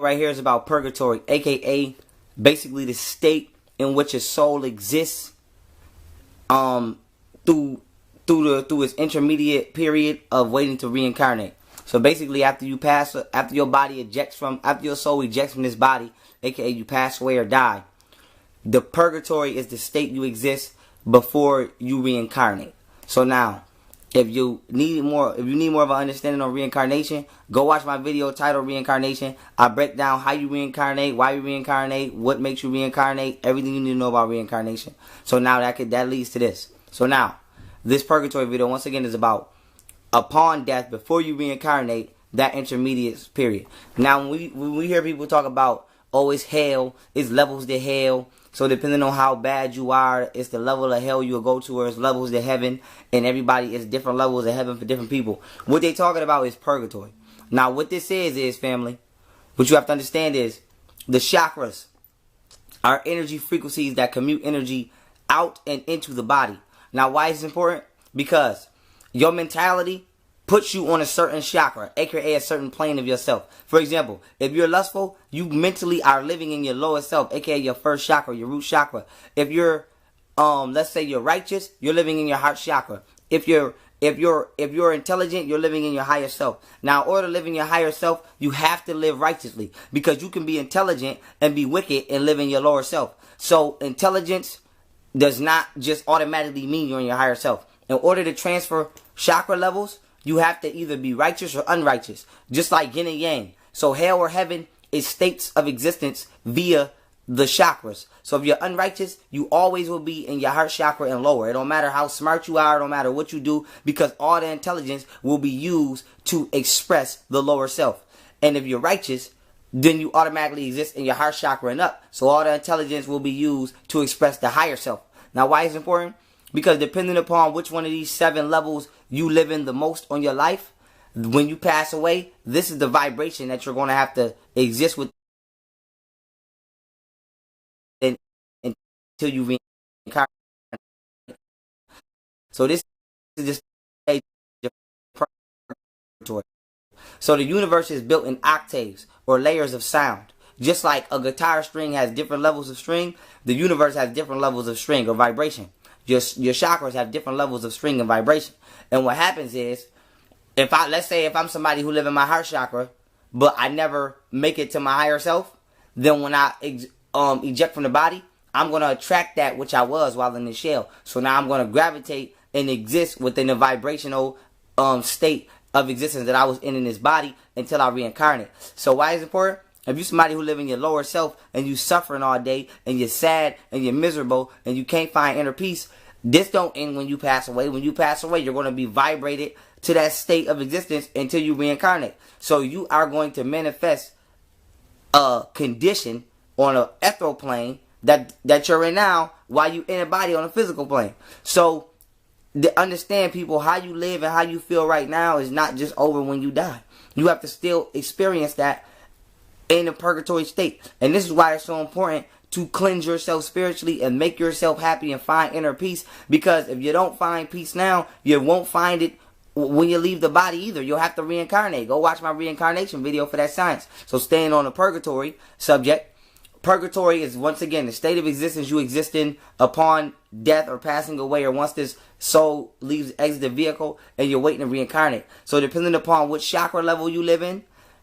right here is about purgatory, aka basically the state in which a soul exists through its intermediate period of waiting to reincarnate. So basically after your soul ejects from this body, aka you pass away or die, the purgatory is the state you exist before you reincarnate. So now, if you need more of an understanding on reincarnation, go watch my video titled Reincarnation. I break down how you reincarnate, why you reincarnate, what makes you reincarnate, everything you need to know about reincarnation. So now that leads to this. So now, this purgatory video once again is about upon death, before you reincarnate, that intermediate period. Now when we hear people talk about, oh, it's hell, it's levels to hell. So depending on how bad you are, it's the level of hell you'll go to, or it's levels to heaven, and everybody is different levels of heaven for different people. What they talking about is purgatory. Now what this is family, what you have to understand is the chakras are energy frequencies that commute energy out and into the body. Now why is it important? Because your mentality puts you on a certain chakra, aka a certain plane of yourself. For example, if you're lustful, you mentally are living in your lowest self, aka your first chakra, your root chakra. If you're, let's say you're righteous, you're living in your heart chakra. If you're intelligent, you're living in your higher self. Now, in order to live in your higher self, you have to live righteously, because you can be intelligent and be wicked and live in your lower self. So intelligence does not just automatically mean you're in your higher self. In order to transfer chakra levels, you have to either be righteous or unrighteous, just like yin and yang. So hell or heaven is states of existence via the chakras. So if you're unrighteous, you always will be in your heart chakra and lower. It don't matter how smart you are, it don't matter what you do, because all the intelligence will be used to express the lower self. And if you're righteous, then you automatically exist in your heart chakra and up. So all the intelligence will be used to express the higher self. Now why is it important? Because depending upon which one of these 7 levels you live in the most on your life, when you pass away, this is the vibration that you're going to have to exist with until you reincarnate. So this is just a purgatory. So the universe is built in octaves or layers of sound. Just like a guitar string has different levels of string, the universe has different levels of string or vibration. Your chakras have different levels of string and vibration. And what happens is, let's say if I'm somebody who live in my heart chakra, but I never make it to my higher self, then when I eject from the body, I'm going to attract that which I was while in the shell. So now I'm going to gravitate and exist within the vibrational state of existence that I was in this body until I reincarnate. So why is it important? If you're somebody who live in your lower self and you suffering all day and you're sad and you're miserable and you can't find inner peace, this don't end when you pass away. When you pass away, you're going to be vibrated to that state of existence until you reincarnate. So you are going to manifest a condition on an ethereal plane that you're in now while you in a body on a physical plane. So to understand, people, how you live and how you feel right now is not just over when you die. You have to still experience that in a purgatory state. And this is why it's so important to cleanse yourself spiritually and make yourself happy and find inner peace. Because if you don't find peace now, you won't find it when you leave the body either. You'll have to reincarnate. Go watch my reincarnation video for that science. So staying on the purgatory subject, purgatory is once again the state of existence you exist in upon death or passing away, or once this soul exits the vehicle and you're waiting to reincarnate. So depending upon which chakra level you live in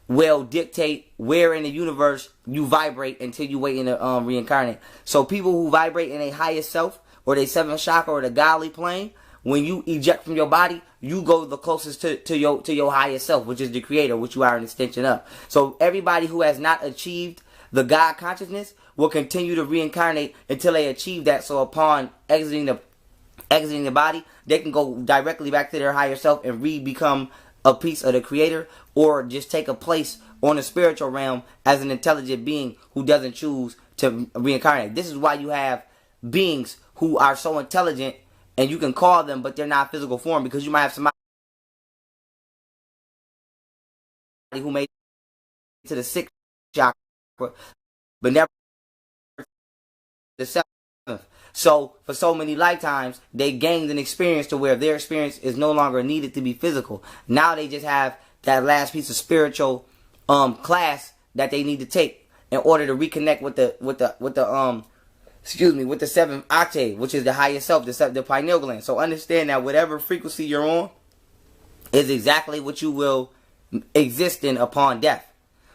will dictate where in the universe you vibrate until you wait in to reincarnate. So people who vibrate in a highest self or their 7th chakra or the godly plane, when you eject from your body, you go the closest to your highest self, which is the creator, which you are an extension of. So everybody who has not achieved the God consciousness will continue to reincarnate until they achieve that. So upon exiting the body, they can go directly back to their higher self and become a piece of the creator, or just take a place on the spiritual realm as an intelligent being who doesn't choose to reincarnate. This is why you have beings who are so intelligent and you can call them, but they're not physical form, because you might have somebody who made it to the 6th chakra, but never the 7th. So for so many lifetimes, they gained an experience to where their experience is no longer needed to be physical. Now they just have that last piece of spiritual class that they need to take in order to reconnect with the seventh octave, which is the highest self, the pineal gland. So understand that whatever frequency you're on is exactly what you will exist in upon death.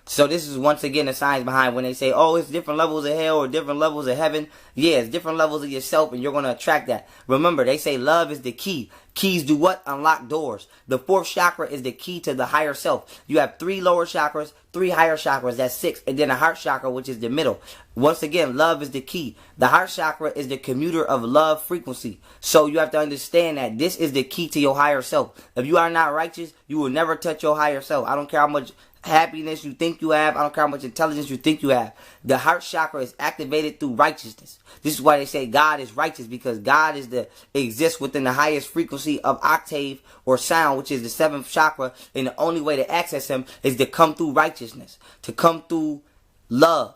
So this is once again the science behind when they say, oh, it's different levels of hell or different levels of heaven. Yeah, it's different levels of yourself, and you're going to attract that. Remember, they say love is the key. Keys do what? Unlock doors. The fourth chakra is the key to the higher self. You have 3 lower chakras, 3 higher chakras, that's 6, and then a heart chakra, which is the middle. Once again, love is the key. The heart chakra is the commuter of love frequency. So you have to understand that this is the key to your higher self. If you are not righteous, you will never touch your higher self. I don't care how much happiness you think you have. I don't care how much intelligence you think you have. The heart chakra is activated through righteousness. This is why they say God is righteous, because God exists within the highest frequency of octave or sound, which is the 7th chakra, and the only way to access him is to come through righteousness, to come through love.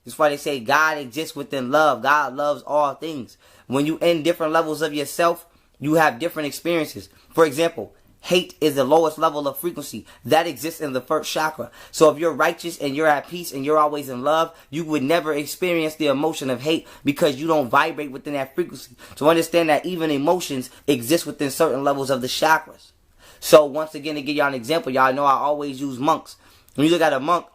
That's why they say God exists within love. God loves all things. When you in different levels of yourself, you have different experiences. For example, hate is the lowest level of frequency. That exists in the first chakra. So if you're righteous and you're at peace and you're always in love, you would never experience the emotion of hate because you don't vibrate within that frequency. So understand that even emotions exist within certain levels of the chakras. So once again, to give y'all an example, y'all know I always use monks. When you look at a monk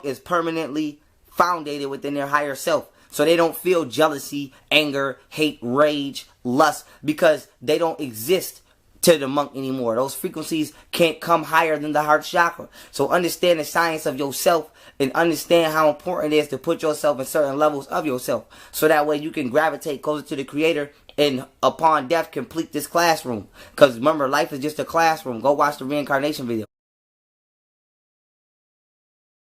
is permanently founded within their higher self. So they don't feel jealousy, anger, hate, rage, lust, because they don't exist to the monk anymore. Those frequencies can't come higher than the heart chakra. So understand the science of yourself and understand how important it is to put yourself in certain levels of yourself. So that way you can gravitate closer to the creator and upon death complete this classroom. Because remember, life is just a classroom. Go watch the reincarnation video.